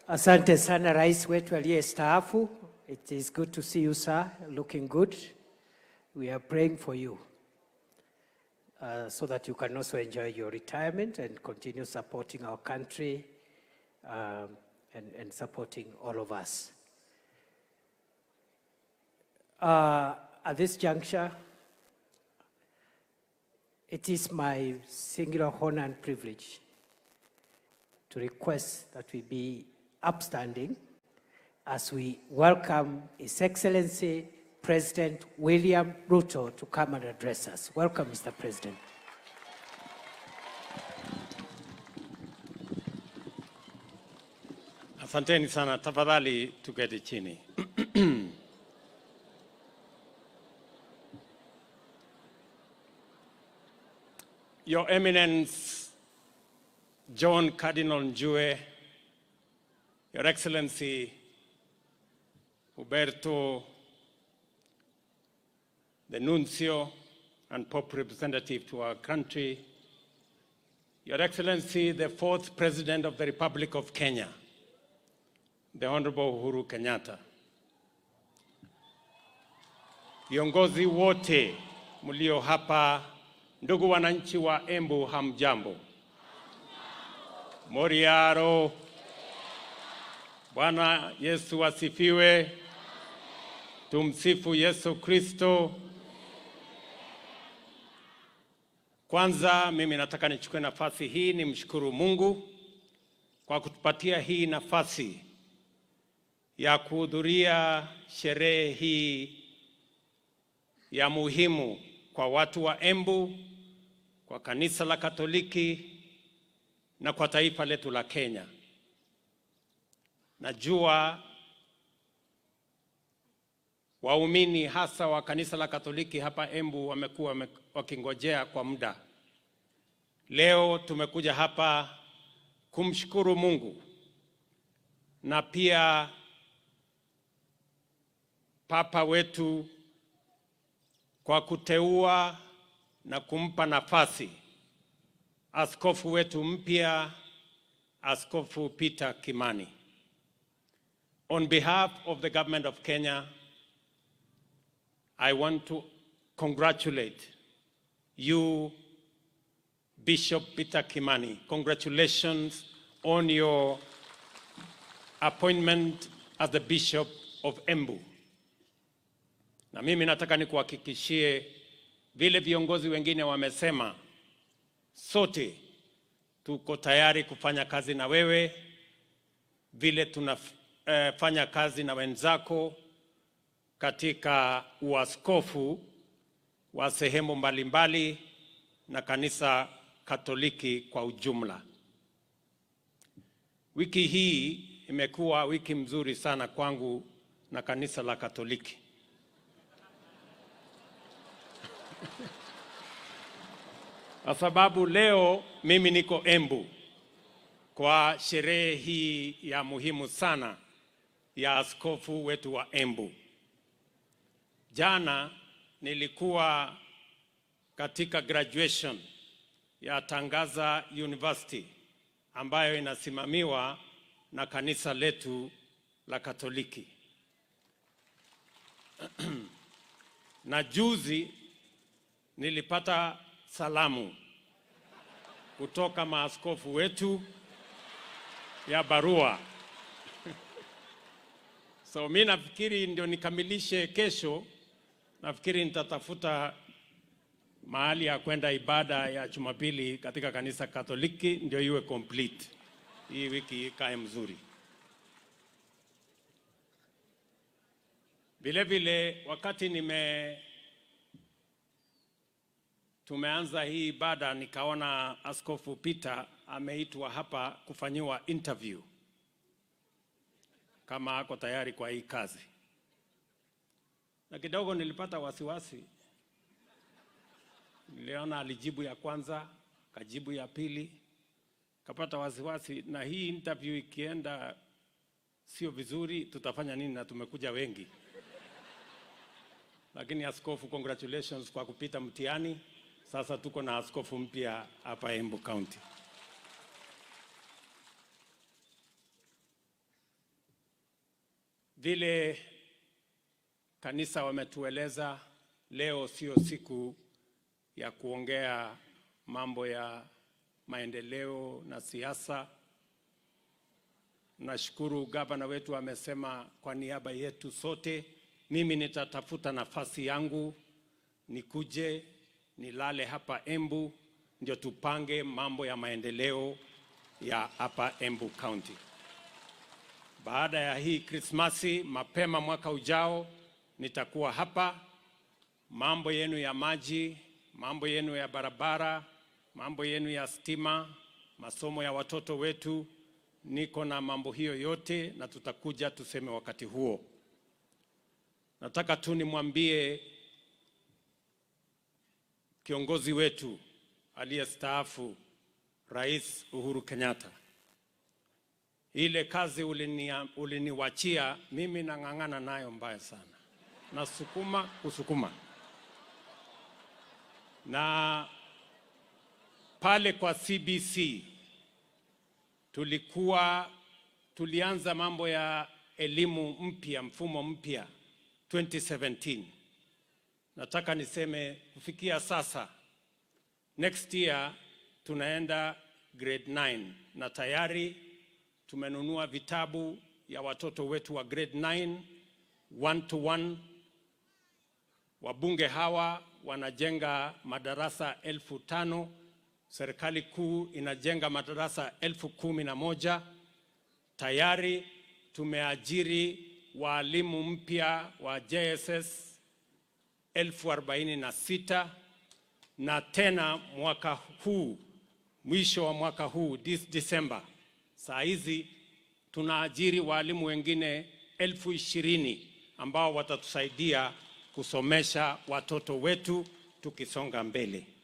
Asante sana Rais wetu aliyestaafu. It is good to see you, sir. Looking good. We are praying for you so that you can also enjoy your retirement and continue supporting our country and supporting all of us. At this juncture, it is my singular honor and privilege to request that we be upstanding as we welcome His Excellency President William Ruto to come and address us. Welcome, Mr. President. Asanteni sana, tafadhali tuketi chini. Your Eminence John Cardinal Njue, Your Excellency Huberto, the Nuncio and Pope Representative to our country, Your Excellency, the 4th President of the Republic of Kenya, the Honorable Uhuru Kenyatta, viongozi wote mulio hapa, ndugu wananchi wa Embu, hamjambo. Moriaro, Bwana Yesu asifiwe. Tumsifu Yesu Kristo. Kwanza mimi nataka nichukue nafasi hii nimshukuru Mungu kwa kutupatia hii nafasi ya kuhudhuria sherehe hii ya muhimu kwa watu wa Embu, kwa kanisa la Katoliki na kwa taifa letu la Kenya. Najua waumini hasa wa kanisa la Katoliki hapa Embu wamekuwa wakingojea kwa muda. Leo tumekuja hapa kumshukuru Mungu na pia Papa wetu kwa kuteua na kumpa nafasi askofu wetu mpya, Askofu Peter Kimani. On behalf of the government of Kenya, I want to congratulate you, Bishop Peter Kimani. Congratulations on your appointment as the Bishop of Embu. Na mimi nataka nikuhakikishie vile viongozi wengine wamesema, sote tuko tayari kufanya kazi na wewe vile tunafanya kazi na wenzako katika uaskofu wa sehemu mbalimbali na kanisa Katoliki kwa ujumla. Wiki hii imekuwa wiki mzuri sana kwangu na kanisa la Katoliki. Kwa sababu leo mimi niko Embu kwa sherehe hii ya muhimu sana ya askofu wetu wa Embu. Jana nilikuwa katika graduation ya Tangaza University ambayo inasimamiwa na kanisa letu la Katoliki. Na juzi nilipata salamu kutoka maaskofu wetu ya barua. So mimi nafikiri ndio nikamilishe kesho, nafikiri nitatafuta mahali ya kwenda ibada ya Jumapili katika kanisa Katoliki ndio iwe complete. Hii wiki ikae mzuri. Vile vile wakati tumeanza hii ibada nikaona Askofu Peter ameitwa hapa kufanyiwa interview kama ako tayari kwa hii kazi. Na kidogo nilipata wasiwasi. Niliona alijibu ya kwanza, kajibu ya pili, kapata wasiwasi, na hii interview ikienda sio vizuri tutafanya nini na tumekuja wengi. Lakini askofu, congratulations kwa kupita mtihani. Sasa tuko na askofu mpya hapa Embu County. Vile kanisa wametueleza, leo sio siku ya kuongea mambo ya maendeleo na siasa. Nashukuru gavana wetu amesema kwa niaba yetu sote, mimi nitatafuta nafasi yangu nikuje nilale hapa Embu ndio tupange mambo ya maendeleo ya hapa Embu County. Baada ya hii Krismasi, mapema mwaka ujao nitakuwa hapa. Mambo yenu ya maji, mambo yenu ya barabara, mambo yenu ya stima, masomo ya watoto wetu, niko na mambo hiyo yote na tutakuja tuseme wakati huo. Nataka tu nimwambie kiongozi wetu aliyestaafu Rais Uhuru Kenyatta, ile kazi uliniwachia mimi nang'ang'ana nayo mbaya sana. Kusukuma. Na pale kwa CBC tulianza mambo ya elimu mpya, mfumo mpya 2017. Nataka niseme kufikia sasa, next year tunaenda grade 9 na tayari tumenunua vitabu ya watoto wetu wa grade 9 1-to-1. Wabunge hawa wanajenga madarasa 5,000. Serikali kuu inajenga madarasa 11,000. Tayari tumeajiri walimu mpya wa JSS 46,000, na tena mwaka huu, mwisho wa mwaka huu, this December, saa hizi tunaajiri walimu wengine 20,000 ambao watatusaidia kusomesha watoto wetu tukisonga mbele.